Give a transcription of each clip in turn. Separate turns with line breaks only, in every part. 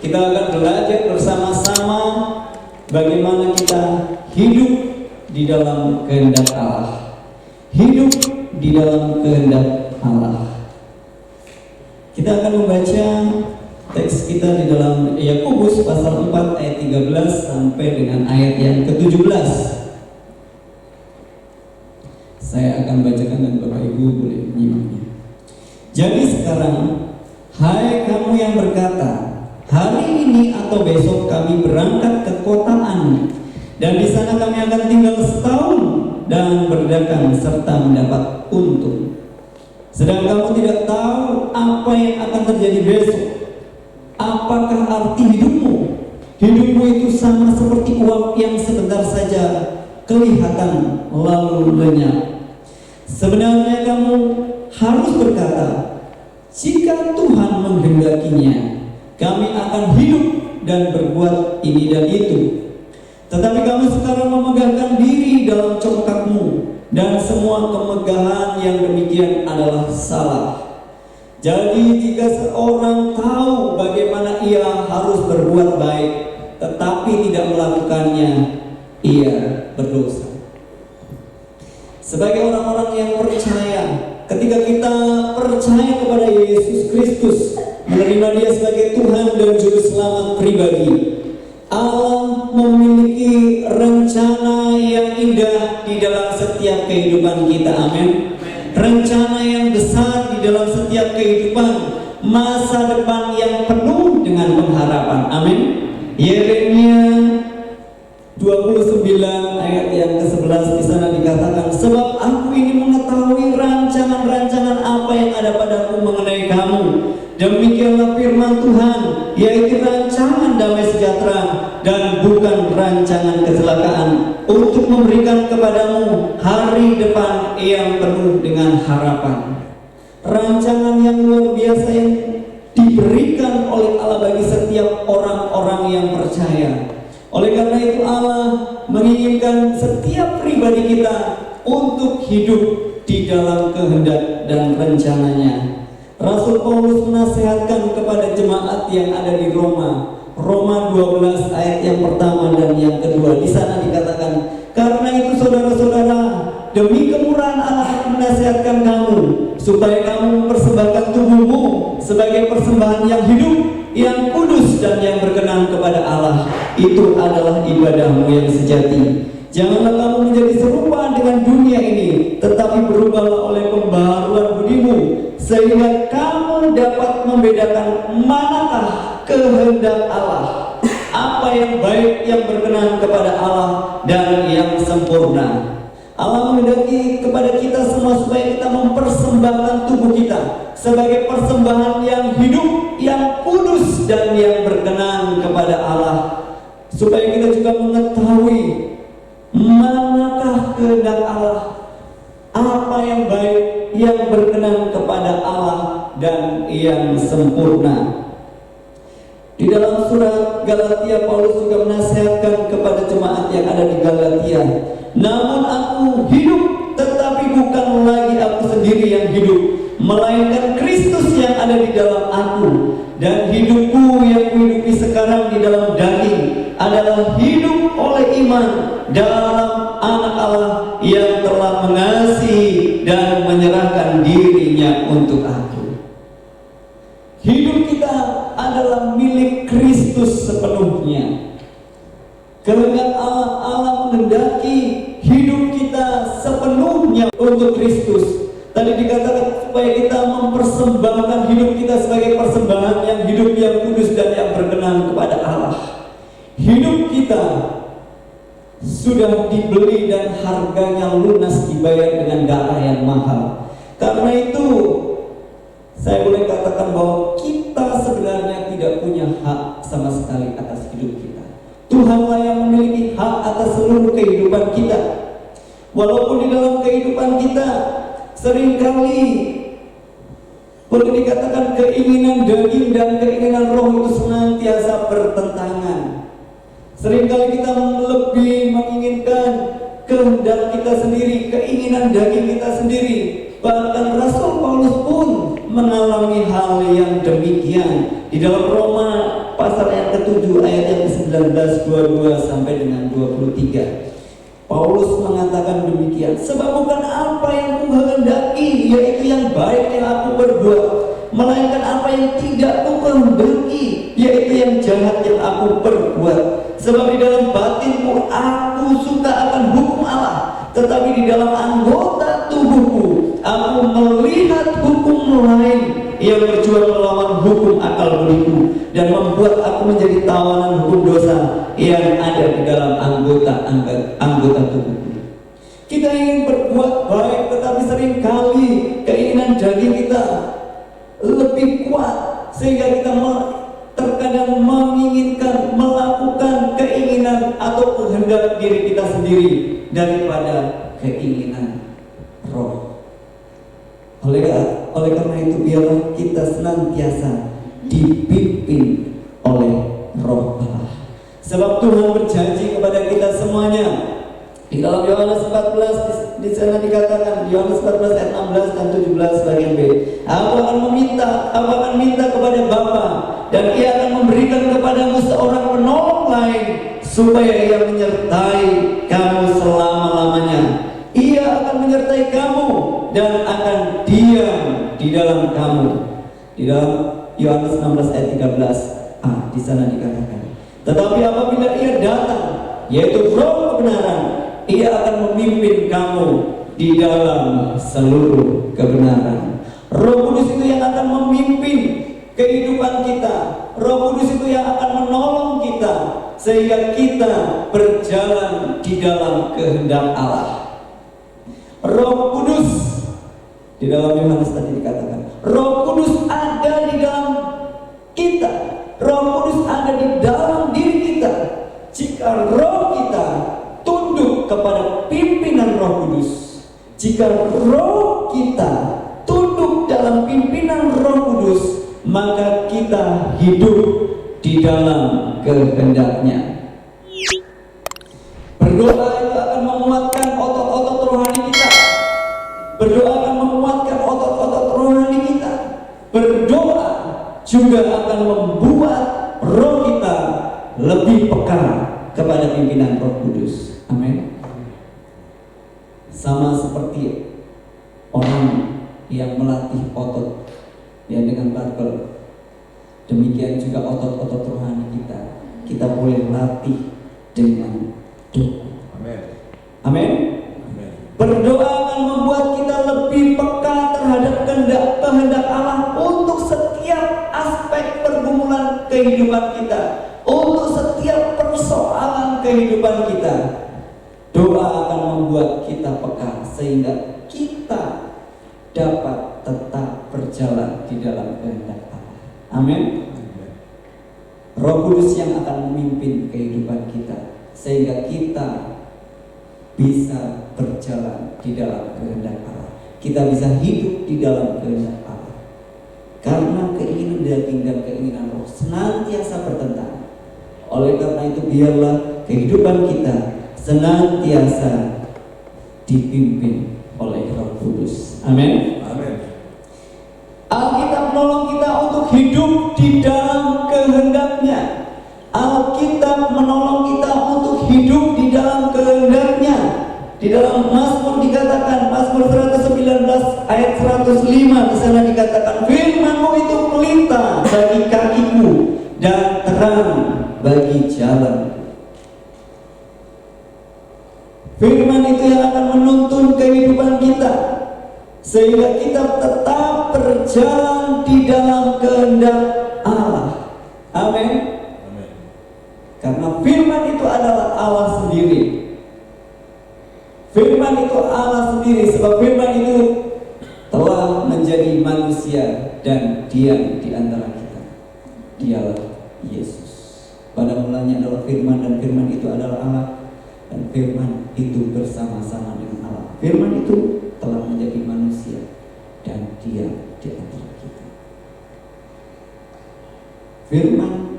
Kita akan belajar bersama-sama bagaimana kita hidup di dalam kehendak Allah. Hidup di dalam kehendak Allah. Kita akan membaca teks kita di dalam Yakobus pasal 4 ayat 13 sampai dengan ayat yang ke-17. Saya akan bacakan dan Bapak Ibu boleh menyimaknya. Jadi sekarang, hai kamu yang berkata, hari ini atau besok kami berangkat ke kota Anu, dan di sana kami akan tinggal setahun dan berdagang serta mendapat untung. Sedang kamu tidak tahu apa yang akan terjadi besok. Apakah arti hidupmu? Hidupmu itu sama seperti uap yang sebentar saja kelihatan lalu lenyap. Sebenarnya kamu harus berkata, jika Tuhan menghendakinya, kami akan hidup dan berbuat ini dan itu. Tetapi kamu sekarang memegahkan diri dalam congkakmu, dan semua kemegahan yang demikian adalah salah. Jadi jika seorang tahu bagaimana ia harus berbuat baik, tetapi tidak melakukannya, ia berdosa. Sebagai orang-orang yang percaya, ketika kita percaya kepada Yesus Kristus, menerima Dia sebagai Tuhan dan Juru Selamat pribadi, Allah memiliki rencana yang indah di dalam setiap kehidupan kita. Amin. Rencana yang besar di dalam setiap kehidupan, masa depan yang penuh dengan pengharapan. Amin. Yeremia 29 ayat yang ke-11 di sana dikatakan, sebab aku ini mengetahui rancangan-rancangan apa yang ada padaku mengenai kamu. Demikianlah firman Tuhan, yaitu rancangan damai sejahtera dan bukan rancangan kecelakaan, untuk memberikan kepadamu hari depan yang penuh dengan harapan. Rancangan yang luar biasa yang diberikan oleh Allah bagi setiap orang-orang yang percaya. Oleh karena itu Allah menginginkan setiap pribadi kita untuk hidup di dalam kehendak dan rencananya. Rasul Paulus menasihatkan kepada jemaat yang ada di Roma, Roma 12 ayat yang pertama dan yang kedua. Di sana dikatakan, karena itu saudara-saudara, demi kemurahan Allah menasihatkan kamu, supaya kamu mempersembahkan tubuhmu sebagai persembahan yang hidup, yang kudus dan yang berkenan kepada Allah. Itu adalah ibadahmu yang sejati. Janganlah kamu menjadi serupa dengan dunia ini, tetapi berubahlah oleh pembaharuan budimu, sehingga kamu dapat membedakan manakah kehendak Allah, apa yang baik, yang berkenan kepada Allah, dan yang sempurna. Allah menghendaki kepada kita semua supaya kita mempersembahkan tubuh kita sebagai persembahan yang hidup, yang kudus, dan yang berkenan kepada Allah, supaya kita juga mengetahui manakah kehendak Allah, apa yang baik, yang berkenan kepada Allah, dan yang sempurna. Di dalam surat Galatia, Paulus juga menasihatkan kepada jemaat yang ada di Galatia, namun aku hidup, tetapi bukan lagi aku sendiri yang hidup, melainkan Kristus yang ada di dalam aku. Dan hidupku yang kuhidupi sekarang di dalam daging adalah hidup oleh iman dalam Anak Allah yang telah mengasihi dan menyerahkan dirinya untuk aku. Hidup kita adalah milik Kristus sepenuhnya. Kehendak Allah menghendaki hidup kita sepenuhnya untuk Kristus. Tadi dikatakan supaya kita mempersembahkan hidup kita sebagai persembahan yang hidup, yang kudus, dan yang berkenan kepada Allah. Hidup kita sudah dibeli dan harganya lunas dibayar dengan darah yang mahal. Karena itu saya boleh katakan bahwa kita sebenarnya tidak punya hak sama sekali atas hidup kita. Tuhanlah yang memiliki hak atas seluruh kehidupan kita. Walaupun di dalam kehidupan kita seringkali boleh dikatakan keinginan daging dan keinginan roh itu senantiasa bertentangan. Seringkali kita lebih menginginkan kehendak kita sendiri, keinginan daging kita sendiri. Bahkan Rasul Paulus pun mengalami hal yang demikian. Di dalam Roma pasal yang 22 sampai dengan 23. Paulus mengatakan demikian, sebab bukan apa yang kukehendaki, yaitu yang baik yang aku perbuat, melainkan apa yang tidak kukehendaki, yaitu yang jahat yang aku perbuat. Sebab di dalam batinku aku suka akan hukum Allah, tetapi di dalam anggota tubuhku aku melihat hukum lain yang berjuang melawan hukum akal budiku dan membuat aku menjadi tawanan hukum dosa yang ada di dalam anggota tubuhku. Kita ingin berbuat baik, tetapi seringkali keinginan daging kita lebih kuat sehingga kita terkadang menginginkan melakukan keinginan atau kehendak diri kita sendiri daripada keinginan roh. Oleh karena itu biarlah kita senantiasa dipimpin oleh Roh Allah. Sebab Tuhan berjanji kepada kita semuanya. Di dalam Yohanes 14 di sana dikatakan, Yohanes 14 ayat 16 dan 17 bagian B, aku akan minta kepada Bapa, dan Ia akan memberikan kepadamu seorang penolong lain, supaya Ia menyertai kamu selama-lamanya. Ia akan menyertai kamu dan akan diam di dalam kamu. Di dalam Yohanes 16 ayat 13 di sana dikatakan, tetapi apabila Ia datang, yaitu Roh kebenaran, Ia akan memimpin kamu di dalam seluruh kebenaran. Roh Kudus itu yang akan memimpin kehidupan kita. Roh Kudus itu yang akan menolong kita sehingga kita berjalan di dalam kehendak Allah. Roh Kudus, di dalam Yohanes tadi dikatakan, Roh Kudus ada di dalam kita. Roh Kudus ada di dalam diri kita. Jika roh kita tunduk kepada pimpinan Roh Kudus, jika roh kita tunduk dalam pimpinan Roh Kudus, maka kita hidup di dalam kehendaknya. Berdoa itu akan menguatkan otot-otot rohani kita. Berdoa akan menguatkan otot-otot rohani kita. Berdoa juga akan membuat roh kita lebih peka kepada pimpinan Roh Kudus. Amin. Sama seperti orang yang melatih otot yang dengan barbel, demikian juga otot-otot rohani kita. Kita boleh latih dengan doa. Amin. Amin. Berdoa akan membuat kita lebih peka terhadap kehendak Allah untuk setiap aspek pergumulan kehidupan kita, untuk setiap persoalan kehidupan kita. Doa akan membuat kita peka sehingga kita dapat tetap berjalan di dalam kehendak Allah. Amin. Roh Kudus yang akan memimpin kehidupan kita sehingga kita bisa berjalan di dalam kehendak Allah. Kita bisa hidup di dalam kehendak Allah. Karena keinginan daging dan keinginan roh senantiasa bertentangan. Oleh karena itu biarlah kehidupan kita senantiasa dipimpin oleh Roh Kudus. Amin. Amin. Alkitab menolong kita untuk hidup di dalam kehendaknya. Alkitab menolong kita untuk hidup di dalam kehendaknya. Di dalam Mazmur dikatakan, Mazmur 119 ayat 105 di sana dikatakan, firman-Mu itu pelita bagi kakiku dan terang bagi jalan. Firman itu yang akan menuntun kehidupan kita sehingga kita tetap berjalan di dalam kehendak Allah. Amin. Karena firman itu adalah Allah sendiri. Firman itu Allah sendiri, sebab firman itu telah menjadi manusia dan diam di antara kita. Dialah Yesus. Pada mulanya adalah firman, dan firman itu adalah Allah, dan firman itu bersama-sama dengan Allah. Firman itu telah menjadi manusia dan diam di antara kita. Firman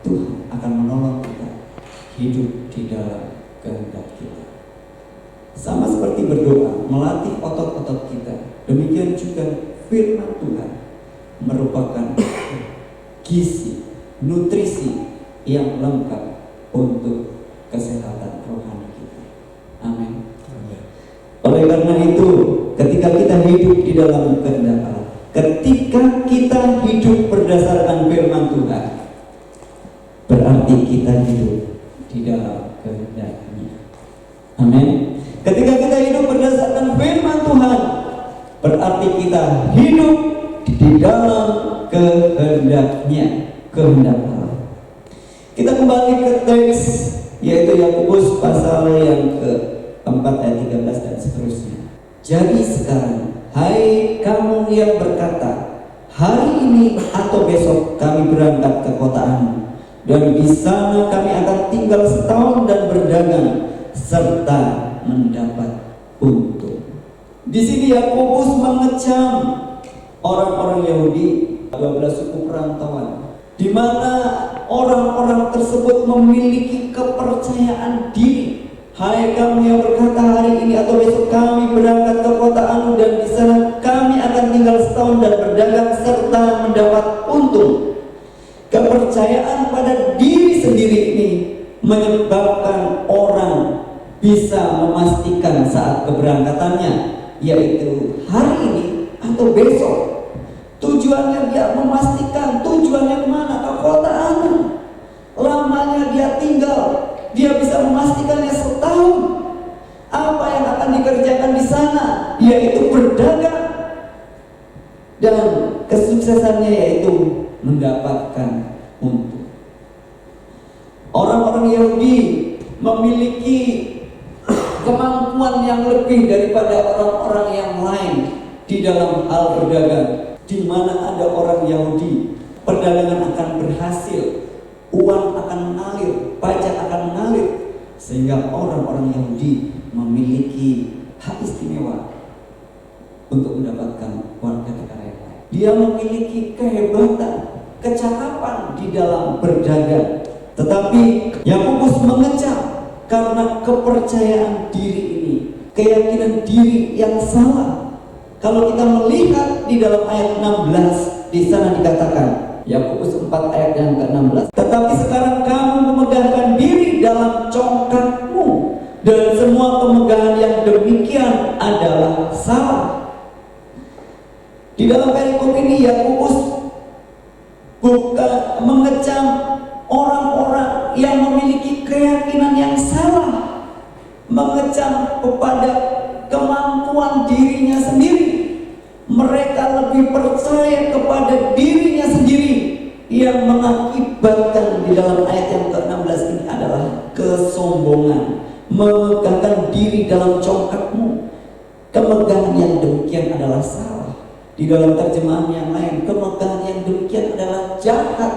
Tuhan akan menolong kita hidup di dalam kehendak kita. Sama seperti berdoa melatih otot-otot kita, demikian juga firman Tuhan merupakan gizi, nutrisi yang lengkap untuk kesehatan rohani kita. Amin. Oleh karena itu, ketika kita hidup di dalam kehendak Allah, ketika kita hidup berdasarkan firman Tuhan, berarti kita hidup di dalam kehendak-Nya. Amin. Ketika kita hidup berdasarkan firman Tuhan, berarti kita hidup di dalam kehendak-Nya, kehendak Allah. Kita kembali ke teks, yaitu Yakobus pasal yang ke-4 ayat 13 dan seterusnya. Jadi sekarang, hai kamu yang berkata, hari ini atau besok kami berangkat ke kota Anu, dan di sana kami akan tinggal setahun dan berdagang serta mendapat untung. Di sini Yakobus mengecam orang-orang Yahudi, 12 suku perantauan, di mana orang-orang tersebut memiliki kepercayaan diri. Hai kamu yang berkata, hari ini atau besok kami berangkat ke kota Anu, dan di sana kami akan tinggal setahun dan berdagang serta mendapat untung. Kepercayaan pada diri sendiri ini menyebabkan orang bisa memastikan saat keberangkatannya, yaitu hari ini atau besok. Tujuannya dia memastikan tujuannya kemana, ke kota Anu. Lamanya dia tinggal, dia bisa memastikannya setahun. Apa yang akan dikerjakan di sana, yaitu berdagang, dan kesuksesannya yaitu mendapatkan untung. Orang-orang Yahudi memiliki kemampuan yang lebih daripada orang-orang yang lain di dalam hal berdagang. Di mana ada orang Yahudi, perdagangan akan berhasil, uang akan mengalir, pajak akan mengalir, sehingga orang-orang Yahudi memiliki hak istimewa untuk mendapatkan warga negara yang lain. Dia memiliki kehebatan, kecakapan di dalam berdagang. Tetapi Yakobus mengecam karena kepercayaan diri ini, keyakinan diri yang salah. Kalau kita melihat di dalam ayat 16, di sana dikatakan, Yakobus 4 ayat yang ke-16, tetapi sekarang kamu memegahkan diri dalam congkakmu, dan semua pemegahan yang demikian adalah salah. Di dalam perikop ini Yakobus bukan mengecam orang-orang yang memiliki keyakinan yang salah, mengecam kepada kemampuan dirinya sendiri. Mereka lebih percaya kepada dirinya sendiri, yang mengakibatkan di dalam ayat yang ke-16 ini adalah kesombongan. Memegahkan diri dalam congkakmu, kemegahan yang demikian adalah salah. Di dalam terjemahan yang lain, kemegahan yang demikian adalah jahat.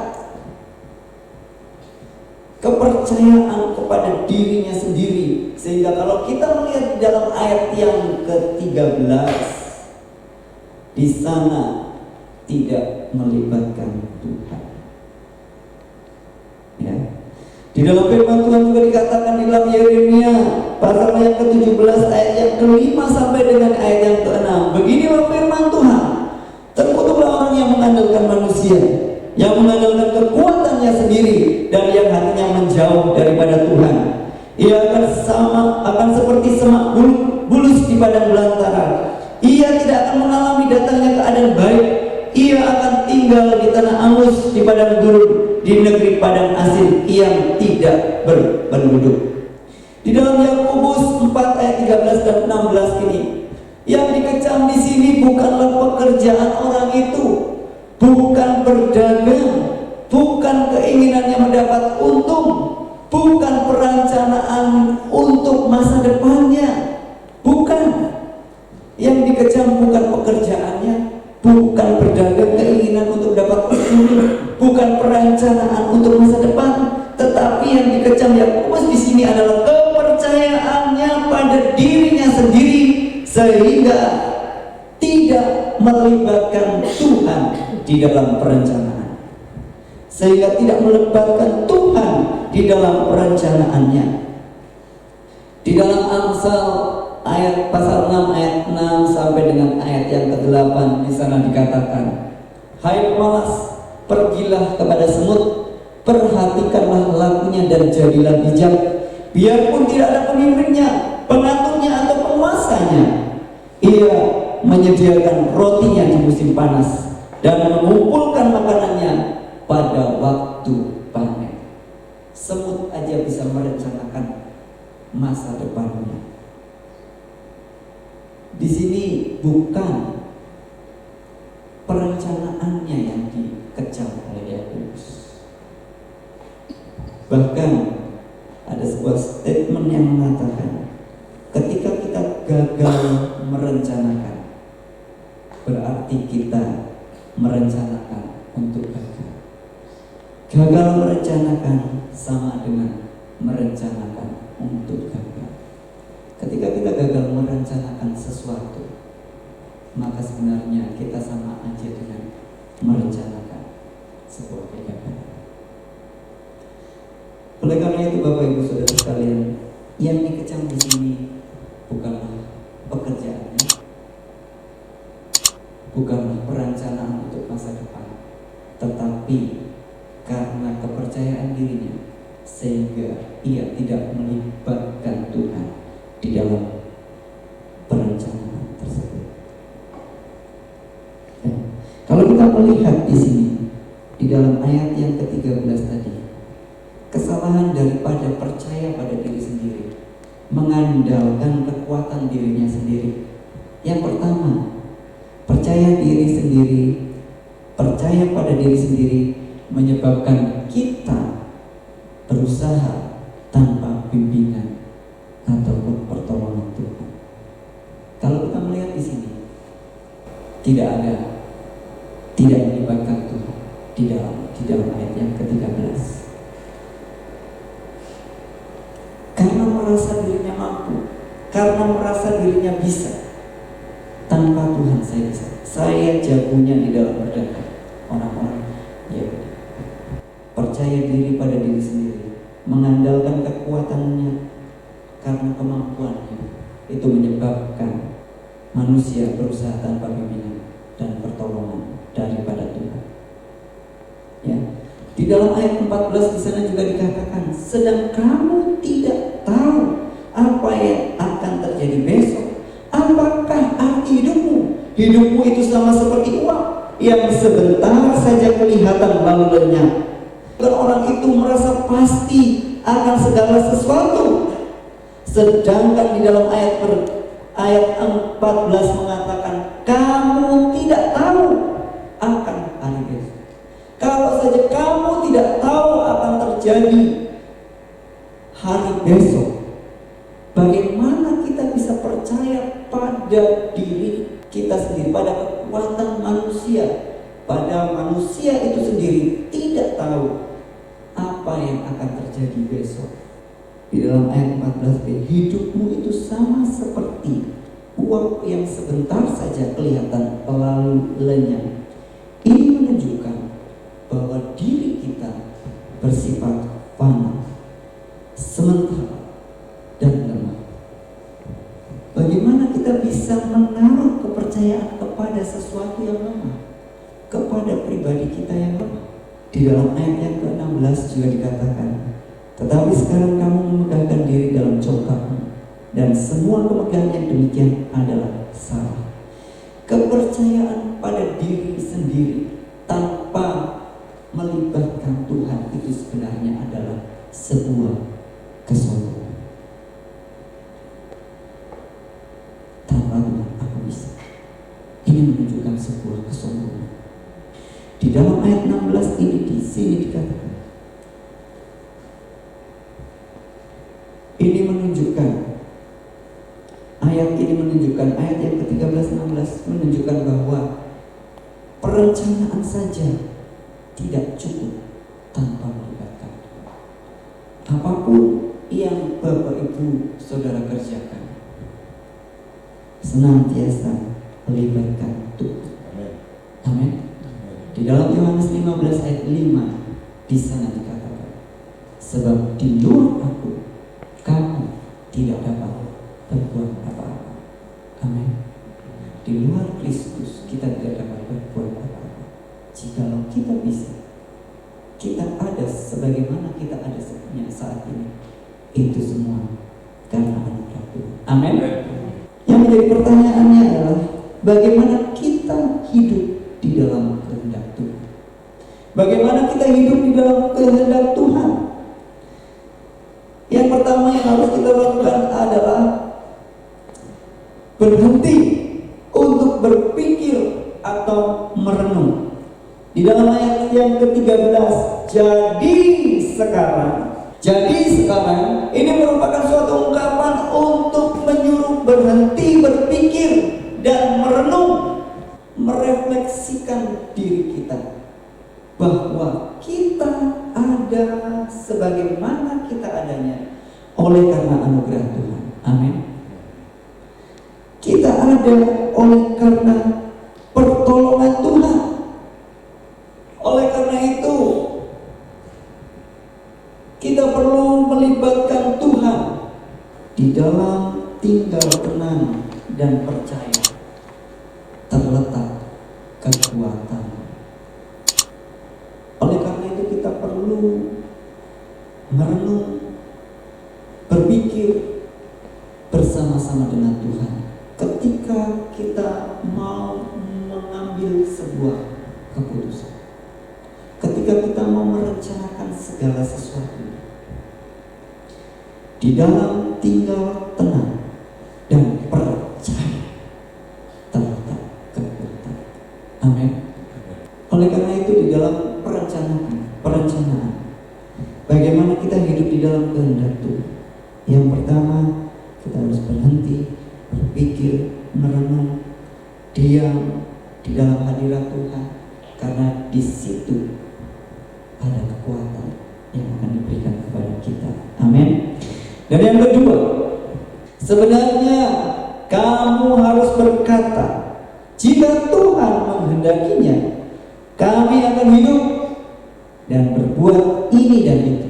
Kepercayaan kepada dirinya sendiri. Sehingga kalau kita melihat di dalam ayat yang ke-13, di sana tidak melibatkan Tuhan. Ya. Di dalam firman Tuhan juga dikatakan di dalam Yeremia pasal yang ke-17 ayat yang ke-5 sampai dengan ayat yang ke-6. Beginilah firman Tuhan. Terkutuklah orang yang mengandalkan manusia, yang mengandalkan kekuatannya sendiri, dan yang hatinya menjauh daripada Tuhan. Ia akan seperti semak bulus di padang belantara. Ia tidak akan mengalami datangnya keadaan baik. Ia akan tinggal di tanah angus, di padang gurun, di negeri padang asin yang tidak berpenduduk. Di dalam Yakobus 4 ayat 13 dan 16 ini, yang dikecam di sini bukanlah pekerjaan orang itu, bukan berdagang, bukan keinginannya mendapat untung, bukan perencanaan untuk masa depannya, bukan. Yang dikecam bukan pekerjaannya, bukan berdagang, keinginan untuk dapat untung, bukan perencanaan untuk masa depan, tetapi yang dikecam Yakobus di sini adalah kepercayaannya pada dirinya sendiri, sehingga tidak melibatkan Tuhan di dalam perencanaan, sehingga tidak melibatkan Tuhan di dalam perencanaannya. Di dalam Amsal ayat pasal 6 ayat 6 sampai dengan ayat yang ke-8, di sana dikatakan, hai pemalas, pergilah kepada semut, Perhatikanlah lakunya dan jadilah bijak. Biarpun tidak ada pemimpinnya, pengaturnya atau penguasanya, ia menyediakan rotinya di musim panas dan mengumpulkan makanannya pada waktu panen. Semut aja bisa merencanakan masa depannya. Di sini bukan perencanaannya yang dikecam oleh Yakobus. Bahkan ada sebuah statement yang mengatakan, ketika kita gagal merencanakan, berarti kita merencanakan untuk gagal. Gagal merencanakan sama dengan merencanakan untuk gagal. Ketika kita gagal merencanakan sesuatu, maka sebenarnya kita sama aja dengan merencanakan sebuah kegagalan. Oleh karena itu, Bapak Ibu Saudara sekalian, yang dikecam di sini bukanlah pekerjaannya, bukanlah perencanaan untuk masa depan, tetapi karena kepercayaan dirinya, sehingga ia tidak melibatkan Tuhan di dalam perencanaan tersebut. Ya. Kalau kita melihat di sini, di dalam ayat yang ke-13 tadi, kesalahan daripada percaya pada diri sendiri, mengandalkan kekuatan dirinya sendiri. Yang pertama, percaya diri sendiri, percaya pada diri sendiri menyebabkan kita berusaha tanpa bimbingan ataupun pertolongan Tuhan. Kalau kita melihat di sini, tidak melibatkan Tuhan di dalam ayat yang ke-13. Karena merasa dirinya mampu, karena merasa dirinya bisa. Tanpa Tuhan saya bisa. Saya jagonya di dalam berdagang. Orang-orang ya percaya diri pada diri sendiri, mengandalkan kekuatannya karena kemampuannya. Itu menyebabkan manusia berusaha tanpa bimbingan dan pertolongan daripada Tuhan. Ya. Di dalam ayat 14 di sana juga dikatakan, sedang kamu tidak tahu apa yang akan terjadi besok. Apakah arti hidupmu? Hidupmu itu sama seperti uang yang sebentar saja kelihatan lalu lenyap. Dan orang itu merasa pasti akan segala sesuatu. Sedangkan di dalam ayat 14 mengatakan, kamu tidak tahu akan hari besok. Kalau saja kamu tidak tahu akan terjadi hari besok, bagaimana kita bisa percaya pada diri kita sendiri, pada kekuatan manusia, pada manusia itu sendiri tidak tahu apa yang akan terjadi besok. Di dalam ayat 14b, hidupmu itu sama seperti uang yang sebentar saja kelihatan lalu lenyap. Ini menunjukkan bahwa diri kita bersifat fana, sementara dan lemah. Bagaimana kita bisa menaruh kepercayaan kepada sesuatu yang lemah, kepada pribadi kita yang lemah? Di dalam ayat yang ke-16 juga dikatakan, tetapi sekarang kamu memegangkan diri dalam congkakmu, dan semua pemegang yang demikian adalah salah. Kepercayaan pada diri sendiri tanpa melibatkan Tuhan itu sebenarnya adalah sebuah kesombongan. Tanpa Tuhan aku bisa. Ini menunjukkan sebuah kesombongan. Di dalam ayat 16 ini di sini dikatakan, ini menunjukkan, ayat ini menunjukkan, ayat yang ke-13-16 menunjukkan bahwa perencanaan saja tidak cukup tanpa melibatkan Tuhan. Apapun yang Bapak Ibu Saudara kerjakan, senantiasa melibatkan Tuhan. Amin. Di dalam Yohanes 15 ayat 5 di sana dikatakan, sebab di luar aku kamu tidak dapat berbuat apa-apa. Amin. Di luar Kristus kita tidak dapat berbuat apa-apa. Jikalau kita bisa kita ada sebagaimana kita ada saat ini, itu semua karena anugerah Tuhan. Amin. Yang menjadi pertanyaannya adalah bagaimana kita hidup di dalam kehendak Tuhan. Bagaimana kita hidup di dalam kehendak Tuhan? Yang pertama yang harus kita lakukan adalah berhenti untuk berpikir atau merenung. Di dalam ayat yang ke-13, jadi sekarang ini merupakan suatu ungkapan untuk menyuruh berhenti berpikir dan merenung, merefleksikan diri kita bahwa kita ada sebagaimana kita adanya oleh karena anugerah Tuhan. Amin. Kita ada oleh karena pertolongan Tuhan. Oleh karena itu, kita perlu melibatkan Tuhan di dalam tinggal tenang dan percaya terletak kekuatan. Oleh karena itu kita perlu merenung, berpikir bersama-sama dengan Tuhan ketika kita mau mengambil sebuah keputusan, ketika kita mau merencanakan segala sesuatu. Di dalam tinggal tenang dan percaya terletak kekuatan. Amin. Oleh karena itu di dalam perencanaan bagaimana kita hidup di dalam kehendak Tuhan. Yang pertama, kita harus berhenti, berpikir, merenung, diam di dalam hadirat Tuhan, karena di situ ada kekuatan yang akan diberikan kepada kita. Amin. Dan yang kedua, sebenarnya kamu harus berkata, jika Tuhan menghendakinya, kami akan hidup dan berbuat ini dan itu.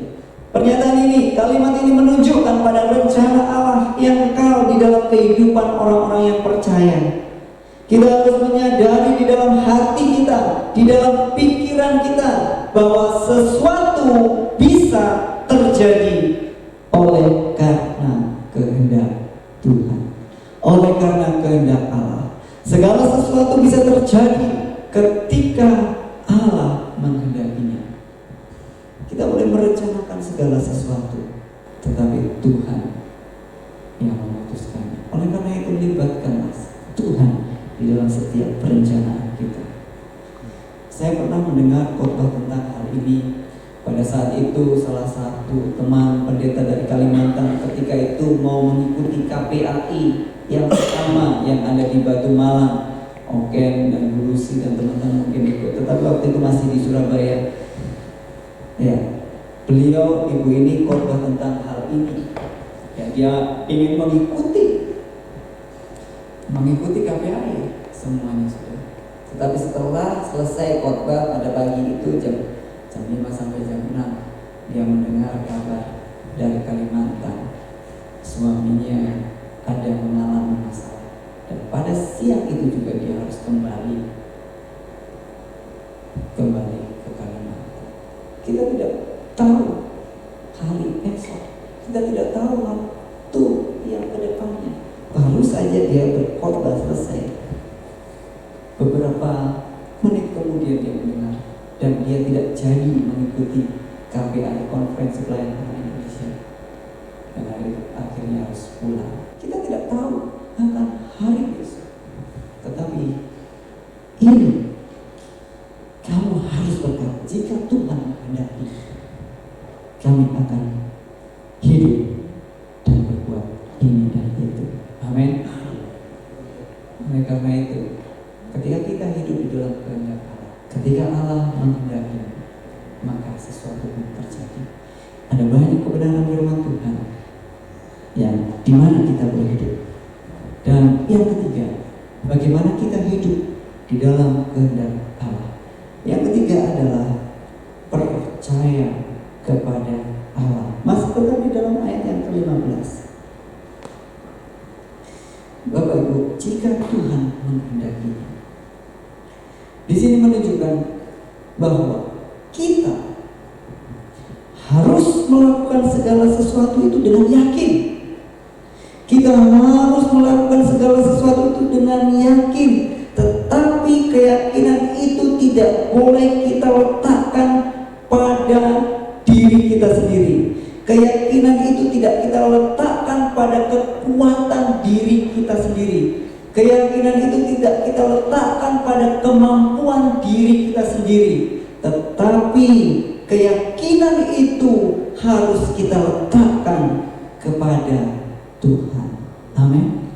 Pernyataan ini, kalimat ini menunjukkan pada rencana Allah yang kekal di dalam kehidupan orang-orang yang percaya. Kita harus menyadari di dalam hati kita, di dalam pikiran kita, bahwa sesuatu bisa terjadi oleh karena kehendak Tuhan, oleh karena kehendak Allah. Segala sesuatu bisa terjadi ketika Allah menghendakinya. Kita boleh merencanakan segala sesuatu, tetapi Tuhan yang memutuskannya. Oleh karena itu, libatkanlah Tuhan di dalam setiap perencanaan kita. Saya pernah mendengar khotbah tentang hal ini. Pada saat itu salah satu teman pendeta dari Kalimantan ketika itu mau mengikuti KPAI yang pertama yang ada di Batu Malang. Oken dan Bu Lucy dan teman-teman mungkin ikut, tetapi waktu itu masih di Surabaya. Ya, beliau, ibu ini khotbah tentang hal ini. Ya, dia ingin mengikuti KPAI semuanya sudah. Tetapi setelah selesai khotbah pada pagi itu jam 5 sampai jam 6, dia mendengar kabar dari Kalimantan, suaminya ada mengalami masalah, dan pada siang itu juga dia harus kembali ke Kalimantan. Kita tidak tahu hari esok, kita tidak tahu waktu yang kedepannya. Baru saja dia berkhotbah selesai, beberapa menit kemudian dia mendengar, dan dia tidak jadi mengikuti KPAI, Konferensi Pelayanan Indonesia, dan akhirnya harus pulang. Kita tidak tahu akan hari besok, tetapi ini kamu harus berkata, jika Tuhan menghendaki, kami akan hidup dan berbuat ini dan itu. Amin. Oleh karena itu, ketika kita hidup di dalam kehendak Allah, ketika Allah menghendaki, maka sesuatu pun terjadi. Ada banyak kebenaran firman Tuhan yang dimana kita berhidup. Dan yang ketiga, bagaimana kita hidup di dalam kehendak Allah. Yang ketiga adalah percaya kepada Allah. Masih tetap di dalam ayat yang ke-15. Bapak Ibu, jika Tuhan menghendakinya, di sini menunjukkan bahwa kita melakukan segala sesuatu itu dengan yakin. Kita harus melakukan segala sesuatu itu dengan yakin. Tetapi keyakinan itu tidak boleh kita letakkan pada diri kita sendiri. Keyakinan itu tidak kita letakkan pada kekuatan diri kita sendiri. Keyakinan itu tidak kita letakkan pada kemampuan diri kita sendiri. Tetapi keyakinan itu harus kita letakkan kepada Tuhan. Amin.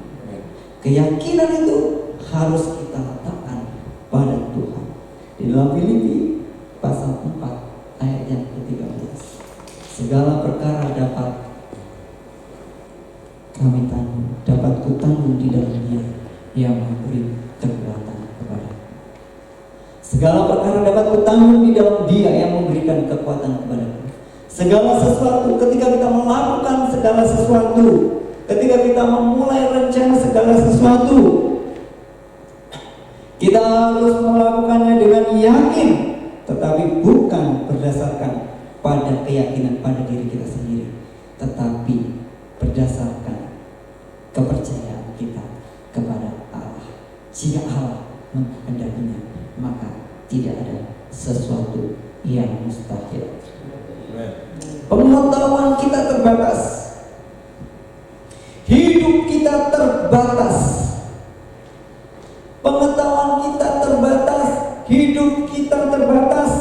Keyakinan itu harus kita letakkan pada Tuhan. Di dalam Filipi pasal 4 ayat yang ke-13. Segala perkara dapat kami tanggung, dapat kutanggung di dalam Dia yang memberi kekuatan kepada. Segala perkara dapat kutanggung di dalam Dia yang memberikan kekuatan kepadaku. Segala sesuatu, ketika kita melakukan segala sesuatu, ketika kita memulai rencana segala sesuatu, kita harus melakukannya dengan yakin, tetapi bukan berdasarkan pada keyakinan pada diri kita sendiri, tetapi berdasarkan kepercayaan kita kepada Allah. Jika Allah menghendakinya, maka tidak ada sesuatu yang mustahil. Pengetahuan kita terbatas, hidup kita terbatas. Pengetahuan kita terbatas, hidup kita terbatas.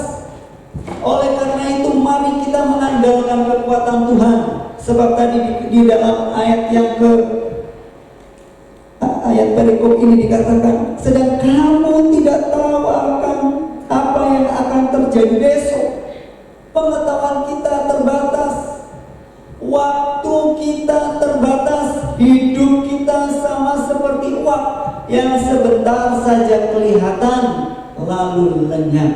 Oleh karena itu mari kita mengandalkan kekuatan Tuhan. Sebab tadi di dalam ayat yang ayat perikop ini dikatakan, sedang kamu tidak tahu akan apa yang akan terjadi besok. Pengetahuan kita terbatas, waktu kita terbatas, hidup kita sama seperti uap yang sebentar saja kelihatan lalu lenyap.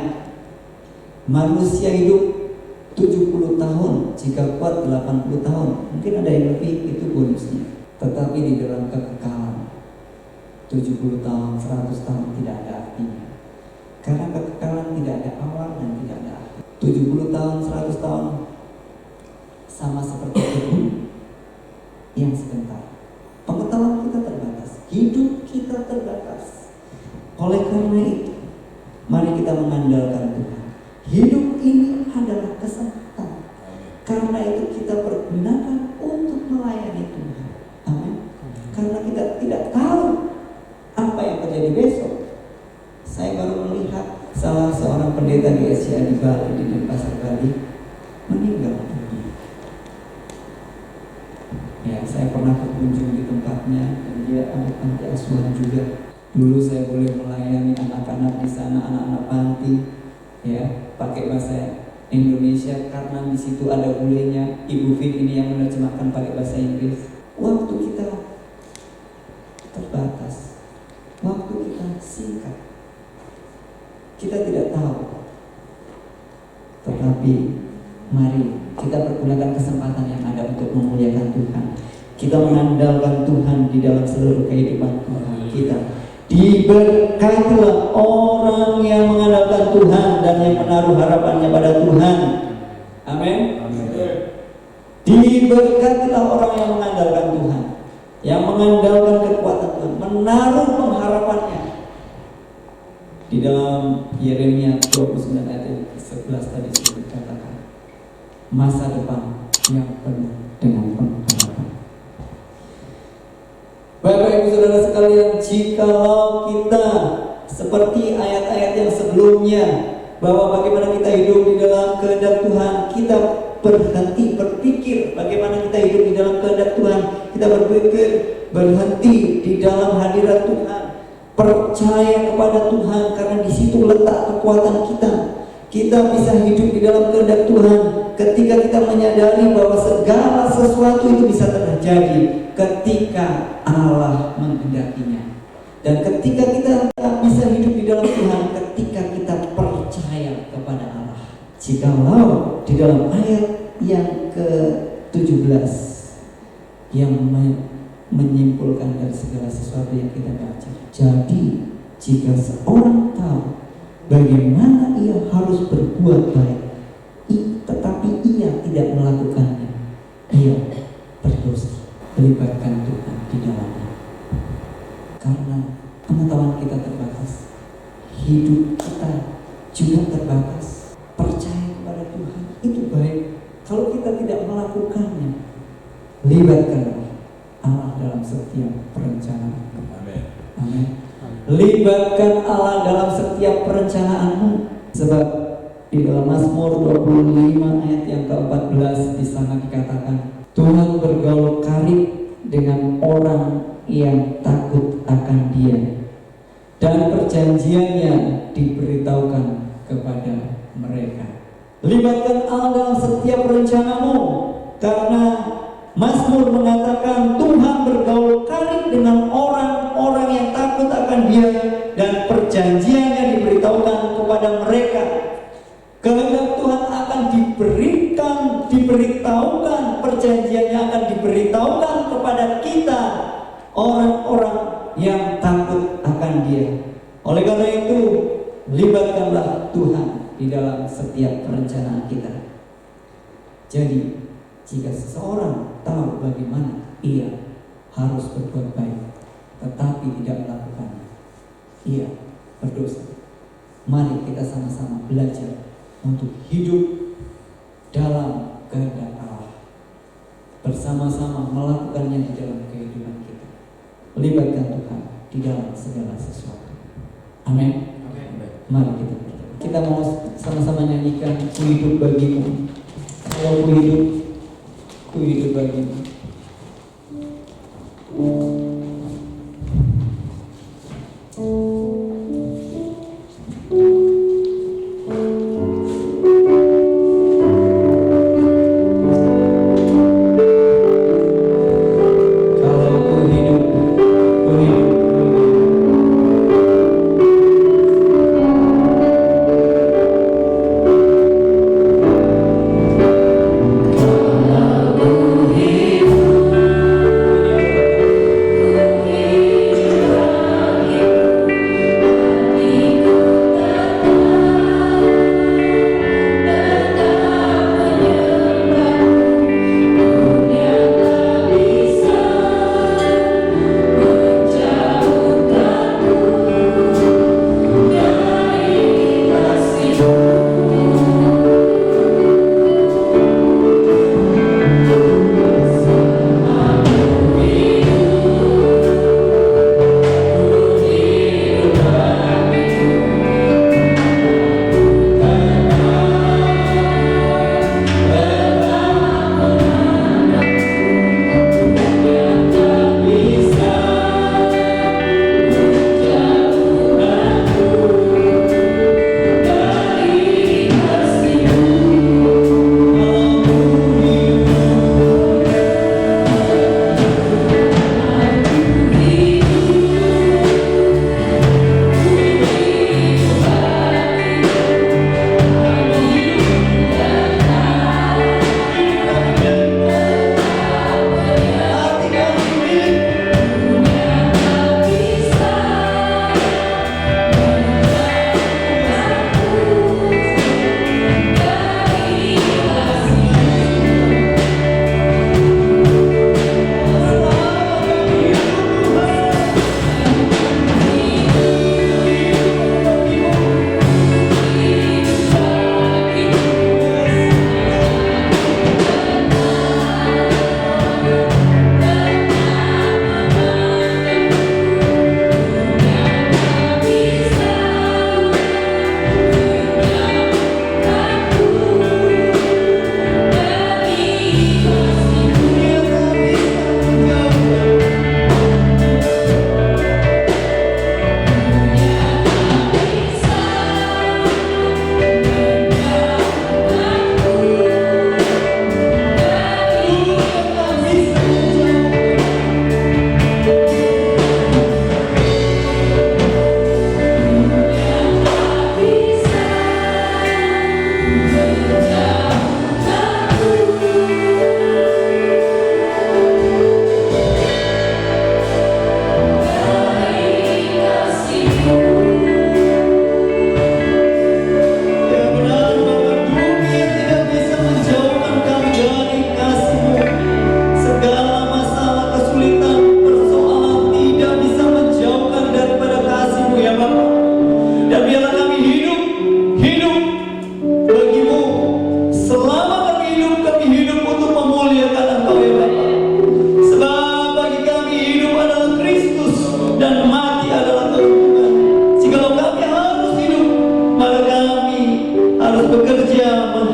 Manusia hidup 70 tahun, jika kuat 80 tahun, mungkin ada yang lebih, itu bonusnya. Tetapi di dalam kekekalan 70 tahun, 100 tahun tidak ada artinya. Karena kekekalan tidak ada awal dan tidak ada akhir. 70 tahun, 100 tahun sama seperti itu yang sebentar. Pengetahuan kita terbatas, hidup kita terbatas. Oleh karena itu, mari kita mengandalkan Tuhan. Hidup ini adalah kesempatan. Karena itu kita pergunakan untuk melayani Tuhan. Amin. Karena kita tidak tahu apa yang terjadi besok. Saya baru melihat salah seorang pendeta di Asia di Bali, di Denpasar Bali, meninggal dunia. Ya, saya pernah berkunjung di tempatnya dan dia ada panti asuhan juga. Dulu saya boleh melayani anak-anak di sana, anak-anak panti, ya, pakai bahasa Indonesia karena di situ ada bulenya. Ibu Vin ini yang menerjemahkan pakai bahasa Inggris. Waktu kita terbatas, waktu kita singkat. Kita tidak tahu. Tetapi mari kita pergunakan kesempatan yang ada untuk memuliakan Tuhan. Kita mengandalkan Tuhan di dalam seluruh kehidupan kita. Diberkatilah orang yang mengandalkan Tuhan dan yang menaruh harapannya pada Tuhan. Amin. Diberkatilah orang yang mengandalkan Tuhan, yang mengandalkan kekuatan Tuhan, menaruh pengharapannya. Di dalam Yeremia 29 ayat 11 tadi sudah dikatakan, masa depan yang penuh dengan pengharapan. Bapak Ibu Saudara sekalian, jikalau kita seperti ayat-ayat yang sebelumnya, bahwa bagaimana kita hidup di dalam kehendak Tuhan, kita berhenti berpikir bagaimana kita hidup di dalam kehendak Tuhan, kita berpikir berhenti di dalam hadirat Tuhan, percaya kepada Tuhan, karena di situ letak kekuatan kita. Kita bisa hidup di dalam kehendak Tuhan ketika kita menyadari bahwa segala sesuatu itu bisa terjadi ketika Allah menghendakinya. Dan ketika kita bisa hidup di dalam Tuhan ketika kita percaya kepada Allah. Jikalau di dalam ayat yang ke-17 yang menyimpulkan dari segala sesuatu yang kita baca. Jadi jika seorang tahu bagaimana ia harus berbuat baik, tetapi ia tidak melakukan hidup kita juga terbatas. Percaya kepada Tuhan itu baik. Kalau kita tidak melakukannya, libatkanlah Allah dalam setiap perencanaan. Amin. Libatkan Allah dalam setiap perencanaanmu. Sebab di dalam Mazmur 25 ayat yang ke-14 di sana dikatakan, Tuhan bergaul karib dengan orang yang takut akan Dia, dan perjanjiannya diberitahukan kepada mereka. Libatkan Allah dalam setiap rencanamu, karena Mazmur mengatakan Tuhan bergaul karib dengan orang-orang yang takut akan Dia, dan perjanjiannya diberitahukan kepada mereka. Kehendak Tuhan akan diberitahukan, perjanjiannya akan diberitahukan kepada kita, orang-orang yang takut akan Dia. Oleh karena itu, libatkanlah Tuhan di dalam setiap perencanaan kita. Jadi, jika seseorang tahu bagaimana ia harus berbuat baik, tetapi tidak melakukannya, ia berdosa. Mari kita sama-sama belajar untuk hidup dalam kehendak Allah, bersama-sama melakukannya di dalam kehidupan kita. Libatkan Tuhan di dalam segala sesuatu. Amin. Mari kita berdoa. Kita mau sama-sama nyanyikan Ku Hidup Bagimu. Kalau ku hidup bagimu.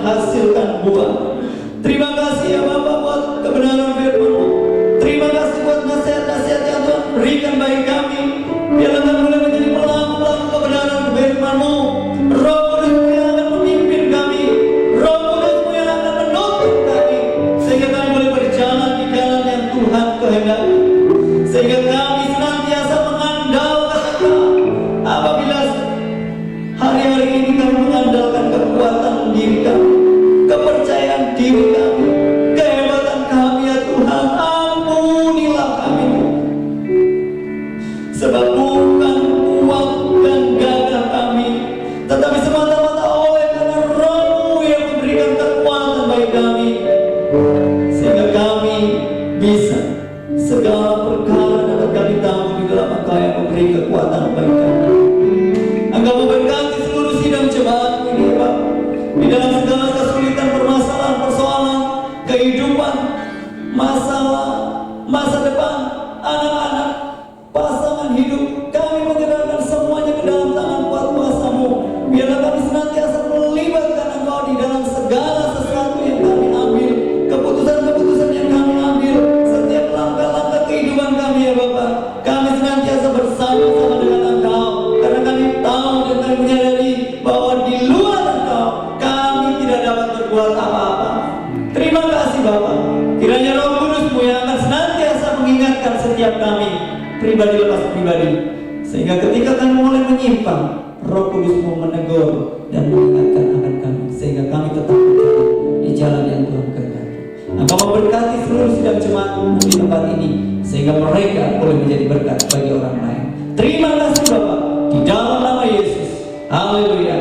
menghasilkan buah. Terima kasih ya Bapak buat kebenaran firman-Mu. Terima kasih buat nasihat-nasihat yang Tuhan berikan bagi kami. Biarlah kami boleh menjadi pelaku-pelaku kebenaran firman-Mu. Roh Kudus-Mu yang akan memimpin kami, Roh Kudus-Mu yang akan menuntun kami, sehingga kami boleh berjalan di jalan yang Tuhan kehendaki. Sehingga kami senantiasa mengandalkan Engkau. Apabila hari-hari ini kami mengandalkan kekuatan diri kami, kepercayaan diri kami, kehebatan kami ya Tuhan, ampunilah kami. Sebab bukan kuat dan gagah kami, tetapi semata-mata oleh karena Roh-Mu yang memberikan kekuatan bagi kami, sehingga kami bisa segala perkara dapat kami tanggung di dalam Engkau yang memberi kekuatan bagi kami. Engkau memberkati seluruh sidang jemaat ini ya Bapak, di dalam segala kesulitan, permasalahan, persoalan, kehidupan, masalah, masa depan, anak-anak, pasangan hidup, kami menyerahkan semuanya ke dalam tangan kuat kuasa-Mu. Biarlah kami senantiasa melibatkan Engkau di dalam segala sesuatu yang kami ambil, keputusan-keputusan yang kami ambil, setiap langkah-langkah kehidupan kami ya Bapak. Kami senantiasa bersama-sama dengan Engkau, karena kami tahu dan kami menyadari bahwa di luar Engkau kami tidak dapat berbuat apa-apa. Terima kasih Bapak. Kiranya Roh Kudus-Mu yang akan senantiasa mengingatkan setiap kami, pribadi lepas pribadi, sehingga ketika kami mulai menyimpang, Roh Kudus-Mu menegur dan mengingatkan akan kami, sehingga kami tetap berjalan di jalan yang Tuhan kehendaki. Engkau memberkati seluruh sidang jemaat-Mu di tempat ini, sehingga mereka boleh menjadi berkat bagi orang lain. Terima kasih Bapak, di dalam nama Yesus. Haleluya.